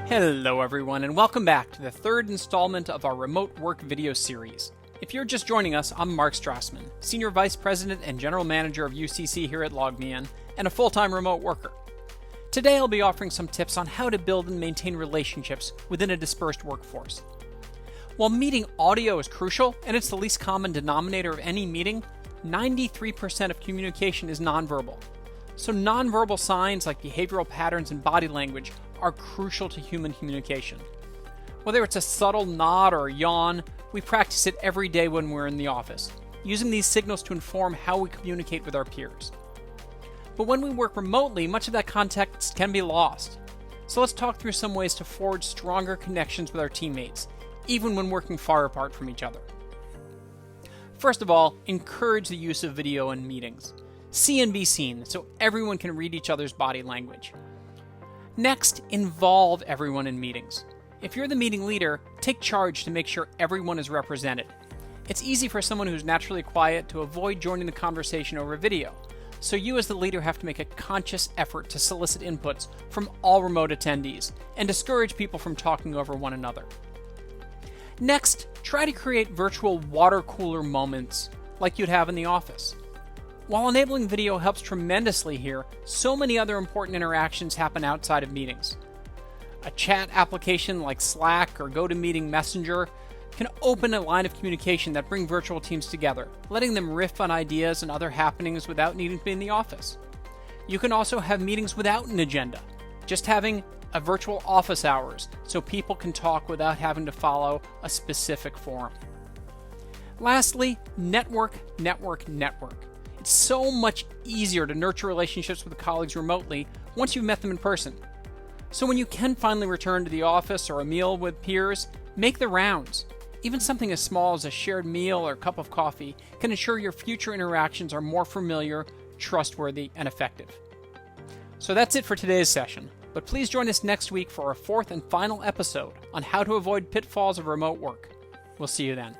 Hello everyone, and welcome back to the third installment of our remote work video series. If you're just joining us, I'm Mark Strassman, Senior Vice President and General Manager of UCC here at LogMeIn, and a full-time remote worker. Today I'll be offering some tips on how to build and maintain relationships within a dispersed workforce. While meeting audio is crucial, and it's the least common denominator of any meeting, 93% of communication is nonverbal. So nonverbal signs like behavioral patterns and body language are crucial to human communication. Whether it's a subtle nod or a yawn, we practice it every day when we're in the office, using these signals to inform how we communicate with our peers. But when we work remotely, much of that context can be lost. So let's talk through some ways to forge stronger connections with our teammates, even when working far apart from each other. First of all, encourage the use of video in meetings. See and be seen so everyone can read each other's body language. Next, involve everyone in meetings. If you're the meeting leader, take charge to make sure everyone is represented. It's easy for someone who's naturally quiet to avoid joining the conversation over video, so you as the leader have to make a conscious effort to solicit inputs from all remote attendees and discourage people from talking over one another. Next, try to create virtual water cooler moments like you'd have in the office. While enabling video helps tremendously here, so many other important interactions happen outside of meetings. A chat application like Slack or GoToMeeting Messenger can open a line of communication that bring virtual teams together, letting them riff on ideas and other happenings without needing to be in the office. You can also have meetings without an agenda, just having a virtual office hours so people can talk without having to follow a specific forum. Lastly, network. It's so much easier to nurture relationships with colleagues remotely once you've met them in person. So when you can finally return to the office or a meal with peers, make the rounds. Even something as small as a shared meal or cup of coffee can ensure your future interactions are more familiar, trustworthy, and effective. So that's it for today's session, but please join us next week for our fourth and final episode on how to avoid pitfalls of remote work. We'll see you then.